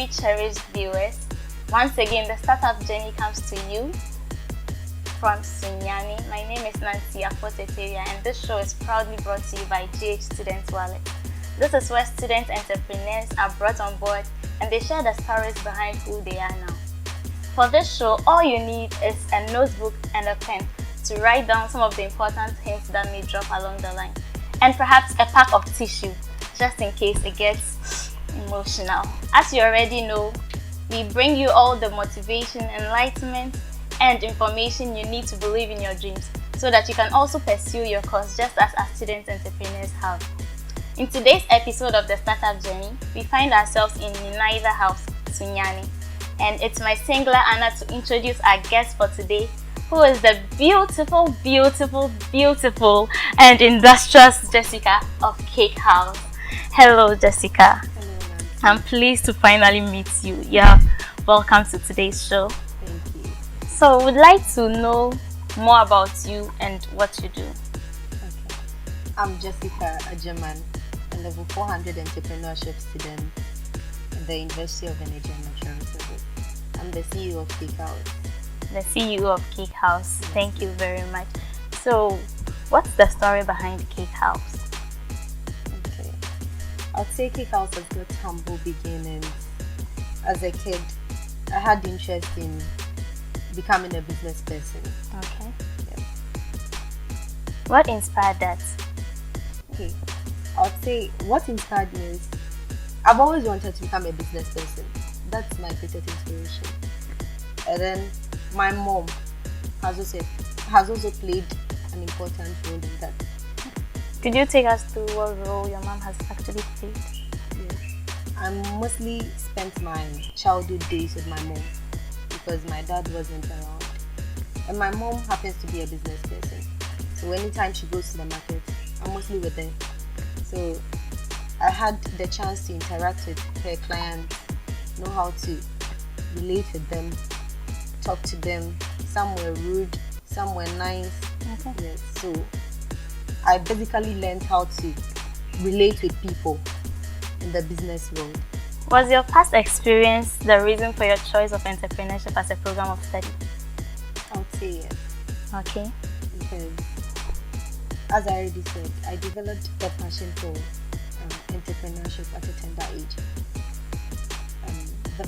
very cherished viewers. Once again, the startup journey comes to you from Sunyani. My name is Nancy Afotey Tawiah, and this show is proudly brought to you by GH Student Wallet. This is where student entrepreneurs are brought on board and they share the stories behind who they are now. For this show, all you need is a notebook and a pen to write down some of the important hints that may drop along the line, and perhaps a pack of tissue just in case it gets emotional. As you already know, we bring you all the motivation, enlightenment, and information you need to believe in your dreams so that you can also pursue your course just as our student entrepreneurs have. In today's episode of the Startup Journey, we find ourselves in neither house, Sunyani, and it's my singular honor to introduce our guest for today, who is the beautiful, and industrious Jessica of Cake House. Hello, Jessica. Hello, Nancy. I'm pleased to finally meet you. Yeah, welcome to today's show. Thank you. So, we'd like to know more about you and what you do. Okay. I'm Jessica, a German, a level 400 entrepreneurship student at the University of Energy and Natural Resources. I'm the CEO of Cake House. The CEO of Cake House. Thank you very much. So, what's the story behind Cake House? Okay. I'd say Cake House has got humble beginnings. As a kid, I had interest in becoming a business person. Okay. Yes. What inspired that? Okay. I'd say what inspired me is I've always wanted to become a business person. That's my greatest inspiration. And then my mom has also played an important role in that. Could you take us through what role your mom has actually played? Yes. I mostly spent my childhood days with my mom because my dad wasn't around. And my mom happens to be a business person. So anytime she goes to the market, I'm mostly with her. So I had the chance to interact with her clients, know how to relate with them, talk to them. Some were rude, some were nice. Okay. Yes. So I basically learned how to relate with people in the business world. Was your past experience the reason for your choice of entrepreneurship as a program of study? I would say yes. Okay. Because as I already said, I developed a passion for entrepreneurship at a tender age. The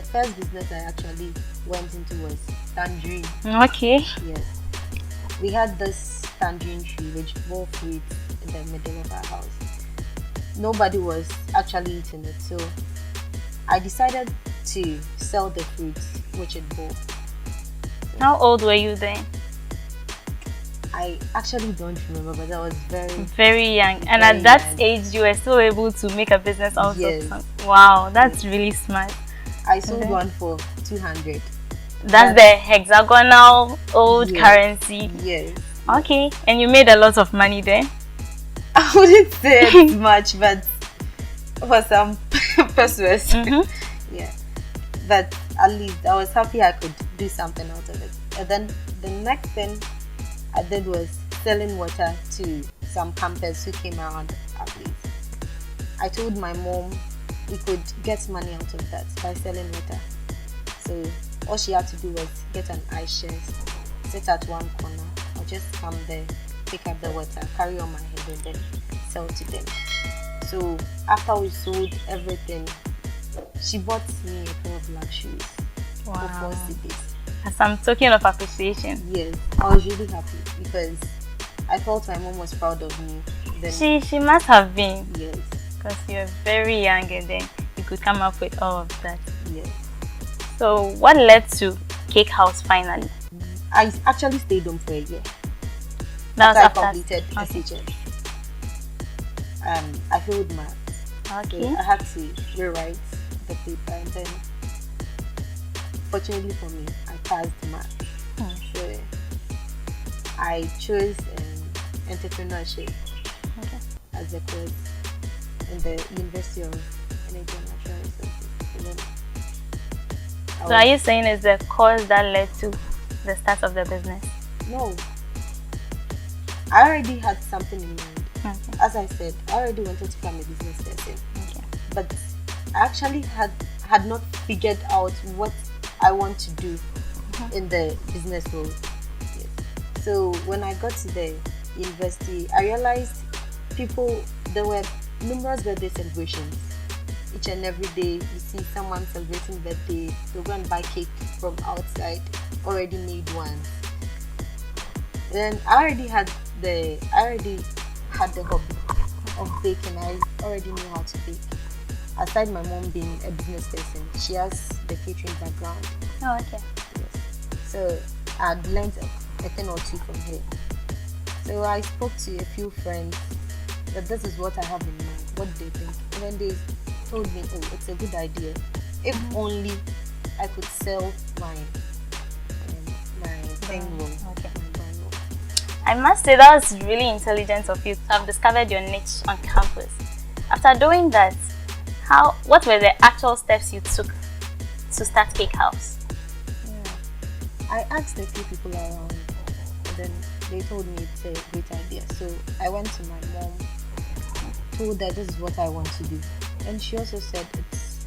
first business I actually went into was tangerine. Okay. Yes. We had this tangerine tree which bore fruit in the middle of our house. Nobody was actually eating it, so I decided to sell the fruit which it bore. How old were you then? I actually don't remember, but I was very young. And very at that young. age, you were still able to make a business out Yes. of something. Wow, that's really smart. I sold one for 200. That's the hexagonal old Yes. currency. Yes. Okay, and you made a lot of money then? I wouldn't say it's much, but for some purposes, yeah. But at least I was happy I could do something out of it. And then the next thing I did was selling water to some campers who came around our place. I told my mom we could get money out of that by selling water. So all she had to do was get an ice chest, sit at one corner, or just come there, pick up the water, carry on my head, and then sell to them. So after we sold everything, she bought me a pair of black shoes for 4 CDs. As some token of appreciation. Yes, I was really happy because I felt my mom was proud of me. Then, She must have been, yes, because you're very young and then you could come up with all of that. yes. So what led to Cake House finally? I actually stayed home for a year. That was After I after completed SHS. I failed maths. Okay. So I had to rewrite the paper, and then fortunately for me, I passed maths. So I chose entrepreneurship as a course in the University of Energy and Natural Resources. And then So are you saying it's the course that led to the start of the business? No. I already had something in mind. Okay. As I said, I already wanted to become a business person. Okay. But I actually had not figured out what I want to do in the business world. Yes. So when I got to the university, I realized there were numerous birthday celebrations. Each and every day you see someone celebrating birthday, they'll go and buy cake from outside, already made ones. Then I already had the hobby of baking. I already knew how to bake. Aside my mom being a business person, she has the catering background. Oh, okay. Yes. So I'd learned a thing or two from her. So I spoke to a few friends that this is what I have in mind. What do they think? And then they told me, oh, it's a good idea. If only I could sell my thing roll. Okay. My brand roll. I must say that was really intelligent of you to have discovered your niche on campus. After doing that, what were the actual steps you took to start Cake House? I asked a few people around, and then they told me it's a great idea. So I went to my mom, told her this is what I want to do, and she also said it's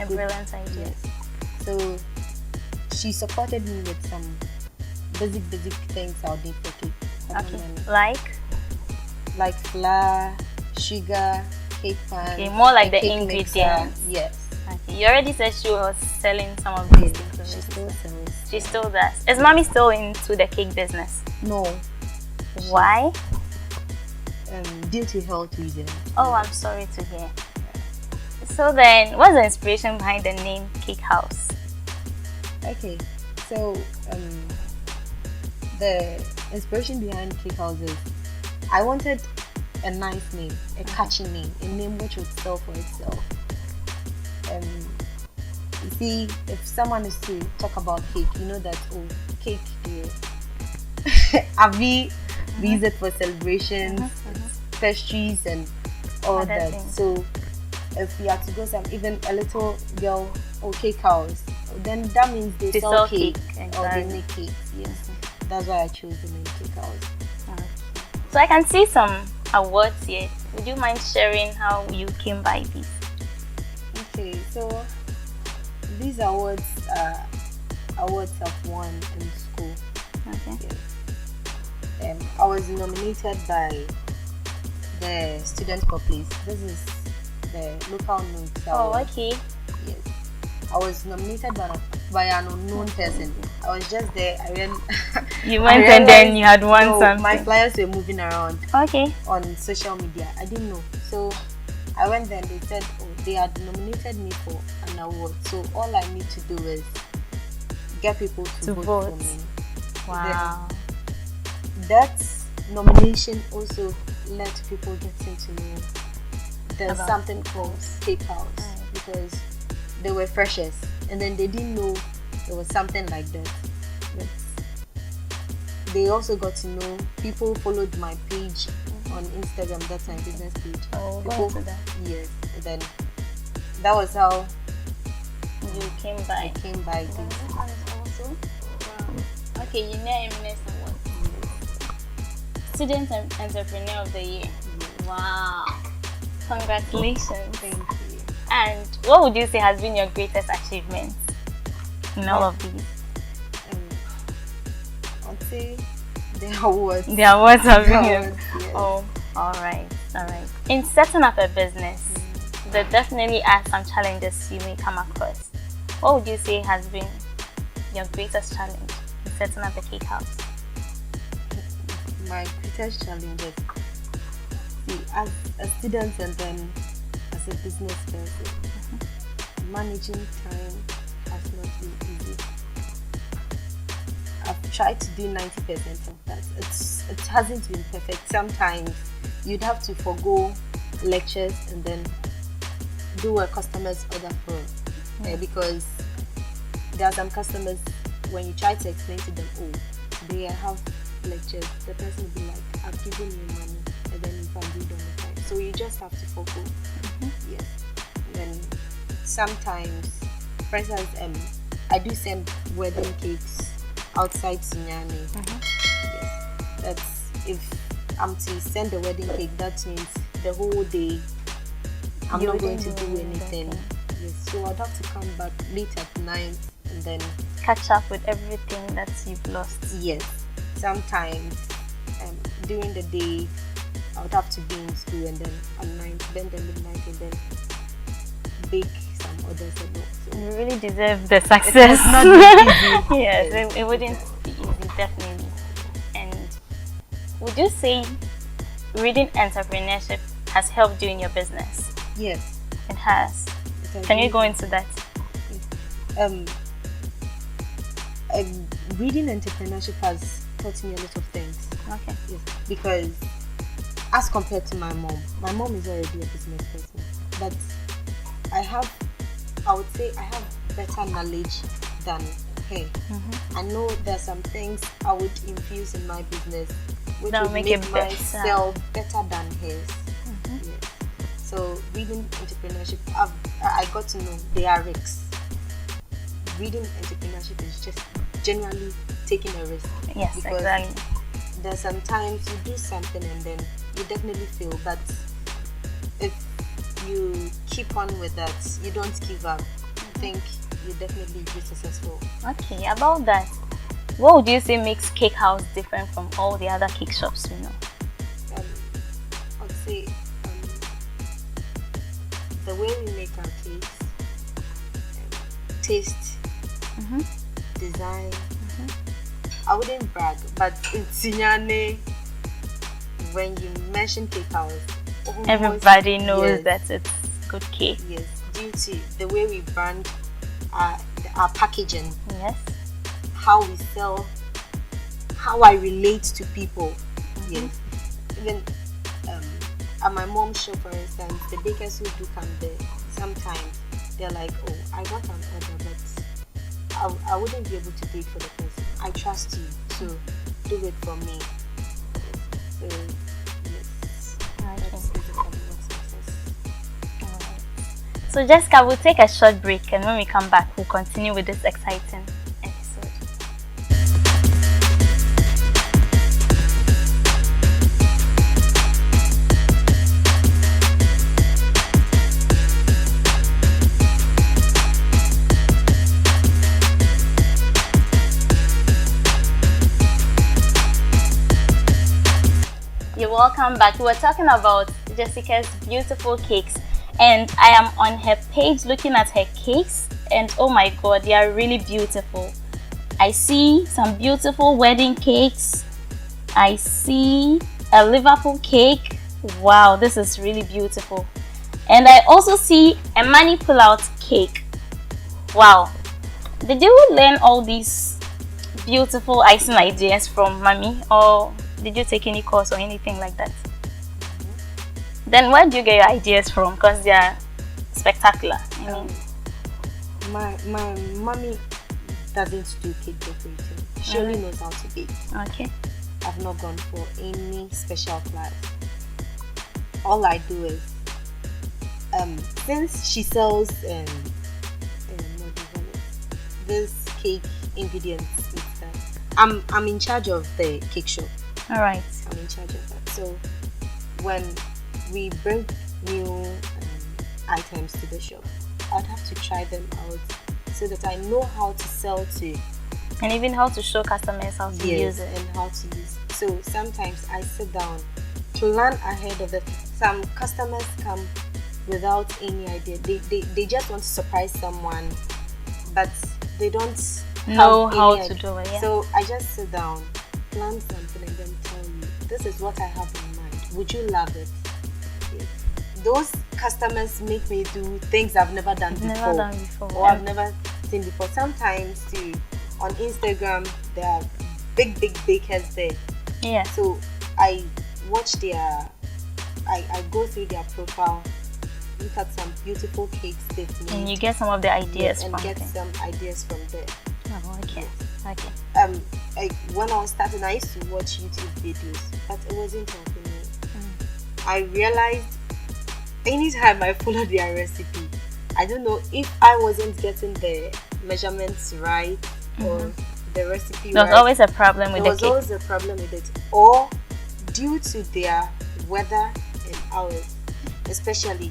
A brilliant idea. Yes. So she supported me with some basic things I'll need for cake. Okay. Like flour, sugar, cake pan. Okay, more like a the cake ingredients. mixer. Yes. Okay. You already said she was selling some of these things. She still sells. She still does. Is mommy still into the cake business? No. Why? Due to health reasons. Oh, I'm sorry to hear. So then, what's the inspiration behind the name Cake House? Okay, so the inspiration behind Cake House is I wanted a nice name, a catchy name, a name which would sell for itself. You see, if someone is to talk about cake, you know that, oh, cake, we use it for celebrations, pastries, and all Other that. things. So if we have to go even a little girl or cake house, then that means they sell cake or exactly. they make cakes. Yes, that's why I chose the name Cake House. Okay. So I can see some awards here. Would you mind sharing how you came by these? Okay, so these awards are awards I've won in school. Okay. Yes. I was nominated by the Student Place. This is the local news. Oh, okay. Yes. I was nominated by an unknown person. I was just there. You went and then you had won something. My flyers were moving around Okay. on social media. I didn't know. So I went there and they said, oh, they had nominated me for an award. So all I need to do is get people to vote for me. Wow. That nomination also led to people getting to know there's About something called Cake House because they were freshers and then they didn't know there was something like that. But they also got to know, people followed my page on Instagram, that's my business page. Oh, people, go into that. Yes, and then that was how You came by. I came by this. That is also wow. Okay, you know Eminence Award. Student Entrepreneur of the Year. Wow. Congratulations. Thank you. And what would you say has been your greatest achievement in all of these? I'd say the awards. The awards have been your... Awards, yes. Oh, all right. In setting up a business, there definitely are some challenges you may come across. What would you say has been your greatest challenge in setting up a cake house? My greatest challenge is, see, as a student and then as a business person, managing time has not been easy. I've tried to do 90% of that. It hasn't been perfect. Sometimes you'd have to forgo lectures and then do a customer's order for because there are some customers, when you try to explain to them, oh, today I have lectures, the person will be like, I've given you money and then you can read on the time. So you just have to forgo. Yes. And then sometimes, for instance, I do send wedding cakes outside Sunyani. Yes. That's, if I'm to send the wedding cake, that means the whole day I'm not going to do anything. Yes, so I'd have to come back late at night and then catch up with everything that you've lost. yes, sometimes during the day I would have to be in school, and then at night, then the midnight, and then bake some others and all. So You really deserve the success. it's not easy. Yes, it wouldn't be easy, definitely. And would you say reading entrepreneurship has helped you in your business? Yes. It has. It has Can you really- go into that? Reading entrepreneurship has taught me a lot of things. Okay. Yes, because as compared to my mom is already a business person, but I would say I have better knowledge than her. I know there's some things I would infuse in my business which That would will make make it my better. sell better than hers. Yes. So reading entrepreneurship, I got to know there are risks. Reading entrepreneurship is just generally taking a risk. Yes, Because exactly. there's sometimes you do something and then you definitely fail, but if you keep on with that, you don't give up, I think you definitely be successful. Okay, about that, what would you say makes Cake House different from all the other cake shops we know? I'd say the way we make our cakes, taste, design. I wouldn't brag, but in Sunyani, when you mention Cake House, almost- Everybody knows yes, that it's good cake. Yes, due to the way we brand our packaging, Yes. how we sell, how I relate to people. Yes, even at my mom's shop, for instance, the bakers who do come there, sometimes they're like, "Oh, I got an order, but I wouldn't be able to do it for the person. I trust you, so do it for me." So yes, that's basically what success. So Jessica, we'll take a short break, and when we come back, we'll continue with this exciting episode. You're welcome back. We were talking about Jessica's beautiful cakes, and I am on her page looking at her cakes, and oh my god, they are really beautiful. I see some beautiful wedding cakes. I see a Liverpool cake. Wow, this is really beautiful. And I also see a money pull-out cake. Wow. Did you learn all these beautiful icing ideas from mommy, or did you take any course or anything like that? Then where do you get your ideas from? Because they are spectacular. I mean, My mommy doesn't do cake decorating. She only knows how to bake. okay. I've not gone for any special class. All I do is, since she sells what do you call it? This cake ingredients and stuff, I'm in charge of the cake shop. All right. I'm in charge of that. So when we bring new items to the shop, I'd have to try them out so that I know how to sell to, And even how to show customers how to use it. and how to use. So sometimes I sit down, plan ahead of it. Some customers come without any idea. They just want to surprise someone, but they don't Know have how any to idea. do it. Yeah. So I just sit down, plan something, and then tell you, this is what I have in mind. Would you love it? Yes. Those customers make me do things I've never done before. Never done before. Or I've never seen before. Sometimes too, on Instagram, there are big bakers there. Yeah. So I watch I go through their profile, look at some beautiful cakes they've made. And you get some of the ideas and from get them. some ideas from there. Oh, okay. Okay. When I was starting, I used to watch YouTube videos, but it wasn't helping me. I realized anytime I follow their recipe, I don't know if I wasn't getting the measurements right or the recipe There was right. always a problem with There the was cake. always a problem with it, or due to their weather and hours, especially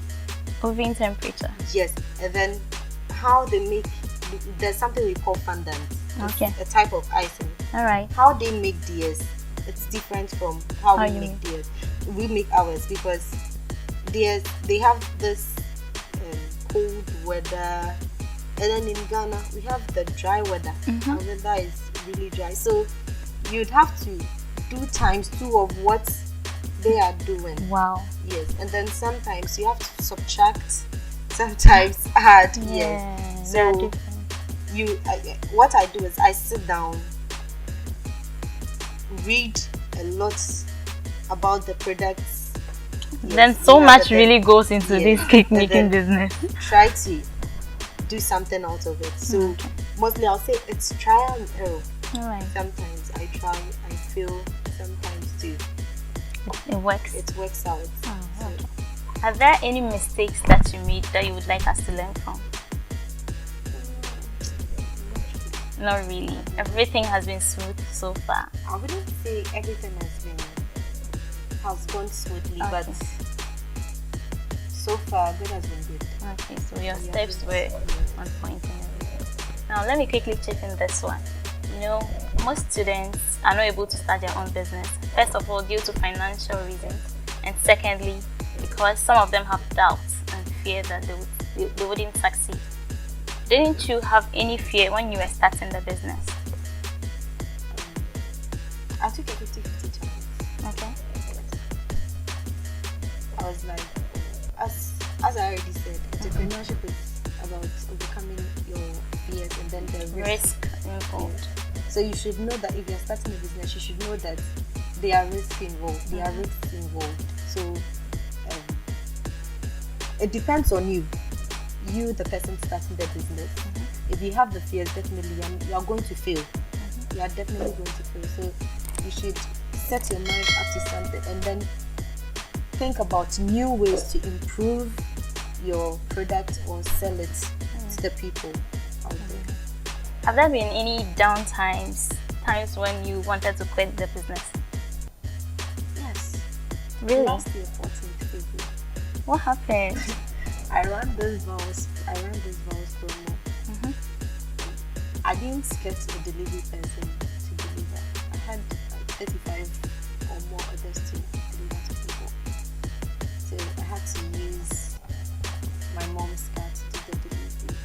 Oven temperature. Yes, and then how they make, there's something we call fondant. Okay. A type of icing. All right. How they make theirs, it's different from how we you make make. theirs. We make ours because theirs, they have this cold weather, and then in Ghana we have the dry weather. Our weather is really dry, so you'd have to do ×2 of what they are doing. Wow. Yes, and then sometimes you have to subtract, sometimes add. Yes, they're so different. what I do is I sit down, read a lot about the products. Then so much really goes into this cake making business. Try to do something out of it. So mostly I'll say it's trial and error. All right. Sometimes I try, I fail, sometimes too. It works. It works out. Oh, okay. Are there any mistakes that you made that you would like us to learn from? Not really. Everything has been smooth so far. I wouldn't say everything has gone smoothly, but so far good has been good. Okay, so your steps were on point and everything. Now let me quickly chip in this one. You know, most students are not able to start their own business. First of all, due to financial reasons, and secondly, because some of them have doubts and fear that they wouldn't succeed. Didn't you have any fear when you were starting the business? I took a 50-50 chance. Okay. I was like, as I already said, entrepreneurship is about overcoming your fears and then the risk involved. So you should know that if you're starting a business, you should know that there are risks involved. There are risks involved. So it depends on you. You, the person starting the business. If you have the fears, definitely you are going to fail. You are definitely going to fail. So you should set your mind up to something and then think about new ways to improve your product or sell it to the people out there. Have there been any times when you wanted to quit the business? Yes. Really? Last year, 14th February. What happened? I ran this vows promo. I didn't get a delivery person to deliver. I had like 35 or more orders to deliver to people. So I had to use my mom's car to do the delivery.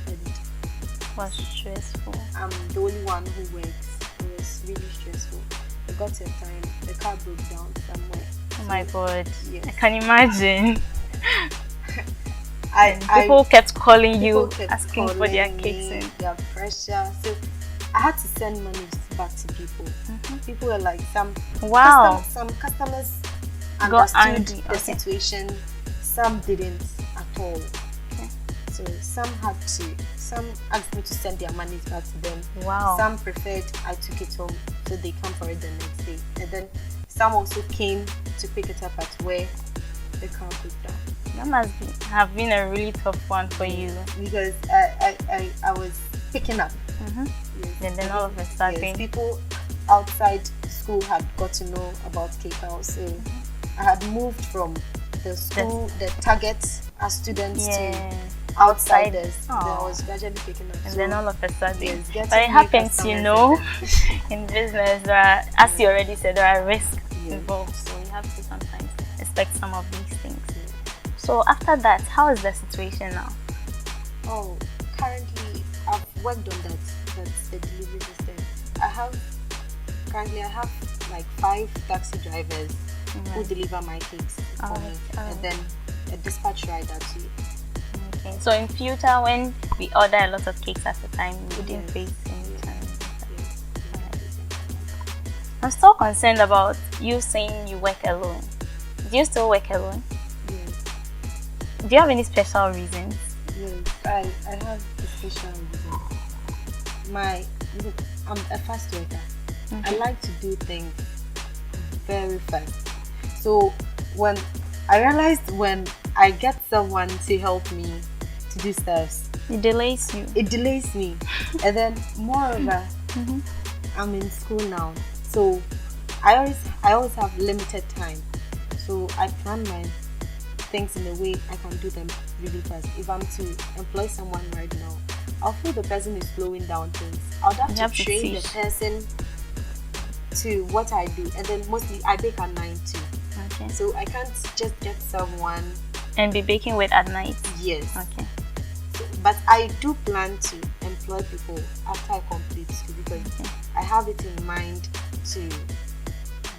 And it was stressful. I'm the only one who works. It was really stressful. I got to a time, the car broke down somewhere. Oh my God. Yes. I can imagine. People kept calling you, asking for their cakes and their pressure. So I had to send money back to people. People were like, some customers understood the situation, some didn't at all. Okay. So some asked me to send their money back to them. Wow. Some preferred I took it home so they come for it the next day. And then some also came to pick it up at where the car broke down. That must have been a really tough one for you. Because I was picking up. Yes. And then all of a sudden, people outside school had got to know about Cake House. So I had moved from the school, the target as students to outsiders. Then I was gradually picking up. And then all of a sudden, but it happens, you know, in business, as you already said, there are risks involved. So you have to sometimes expect some of these things. So after that, how is the situation now? Oh, currently I've worked on that's the delivery system. I have like 5 taxi drivers who deliver my cakes for me, and then a dispatch rider too. Okay, so in future when we order a lot of cakes at a time, we wouldn't face any challenges. I'm still concerned about you saying you work alone. Do you still work alone? Do you have any special reasons? Yes, I have a special reason. I'm a fast worker. I like to do things very fast. So when I realized when I get someone to help me to do stuff, it delays you. It delays me. And then moreover, I'm in school now. So I always have limited time. So I plan things in a way I can do them really fast. If I'm to employ someone right now, I'll feel the person is slowing down things. I'll have to train the person to what I do, and then mostly I bake at 9 too. Okay. So I can't just get someone and be baking with at night. Yes. Okay. So, but I do plan to employ people after I complete school, because I have it in mind to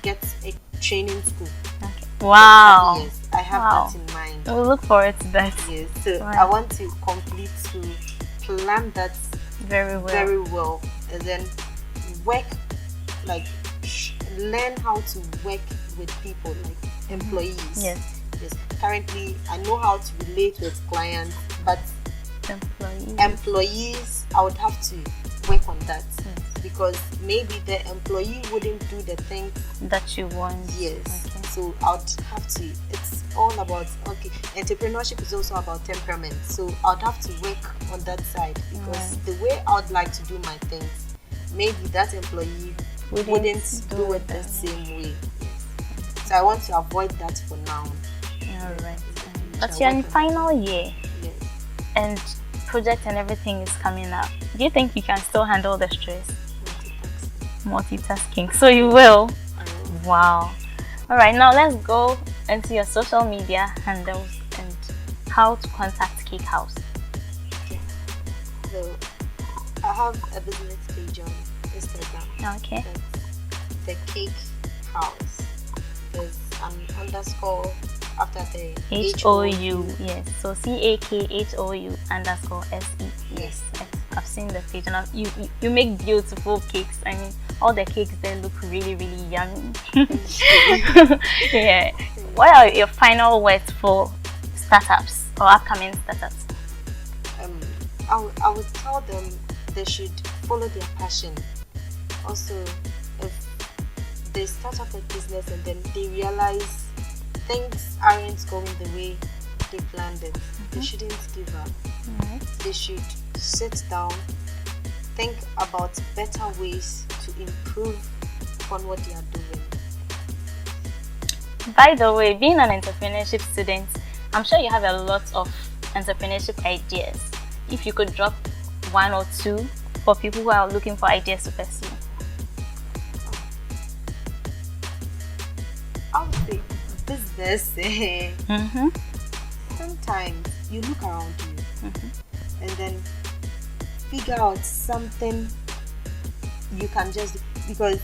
get a training school. Okay. Wow. Yes, I have that in mind. We'll look forward to that. Yes. So I want to complete school, plan that very well, and then work, like learn how to work with people, like employees. Yes. Yes. Currently, I know how to relate with clients, but employees, I would have to work on that, because maybe the employee wouldn't do the things that you want. Yes. Okay. So I would have to. It's all about entrepreneurship is also about temperament. So I would have to work on that side, because the way I would like to do my things, maybe that employee wouldn't do it the same way. So I want to avoid that for now. Alright. But you're in final year. Yes. And project and everything is coming up. Do you think you can still handle the stress? Multitasking. So you will? I will. Wow. Alright, now let's go into your social media handles and how to contact Cake House. Okay. So I have a business page on Instagram. Okay. That's the Cake House. There's an underscore after the HOU. Yes. So CAKHOU underscore SE. Yes. I've seen the page, and you make beautiful cakes. I mean, all the cakes there look really, really yummy. Yeah. What are your final words for startups or upcoming startups? I would tell them they should follow their passion. Also, if they start up a business and then they realize things aren't going the way they planned it, they shouldn't give up. They should sit down, think about better ways to improve on what they are doing. By the way, being an entrepreneurship student, I'm sure you have a lot of entrepreneurship ideas. If you could drop one or two for people who are looking for ideas to pursue. I would say business. Sometimes you look around you and then figure out something you can just do. Because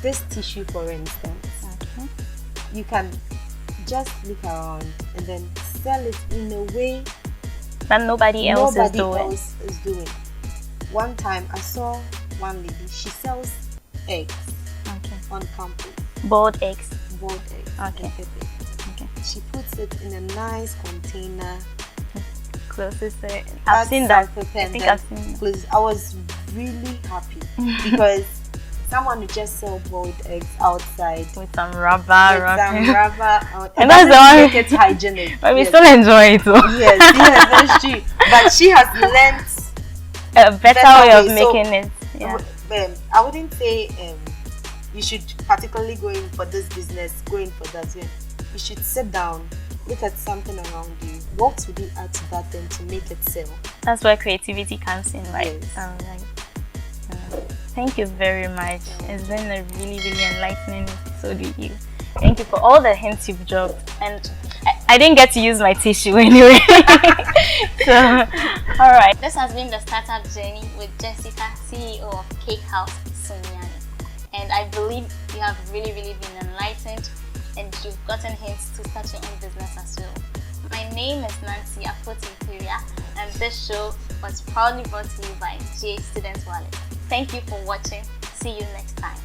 this tissue, for instance, you can just look around and then sell it in a way that nobody else is doing. One time I saw one lady, she sells eggs on campus. Boiled eggs. Okay. She puts it in a nice container. Closes it. I've seen that. I think I've seen that. I was really happy because someone would just sell boiled eggs outside with some rubber. And that's the one. Make it hygienic. But we still enjoy it though. Yes, that's true. But she has learned a better way of making it. Yeah. I wouldn't say you should particularly go in for this business, go in for that. Yeah. You should sit down, look at something around you. What would you add to that thing to make it sell? That's where creativity comes in, right? Yes. Alright. Thank you very much. It's been a really, really enlightening episode with you. Thank you for all the hints you've dropped. And I didn't get to use my tissue anyway. So, alright. This has been the Startup Journey with Jessica, CEO of Cake House, Sunyani. And I believe you have really, really been enlightened and you've gotten hints to start your own business as well. My name is Nancy Afotey Tawiah, and this show was proudly brought to you by GH Student Wallet. Thank you for watching. See you next time.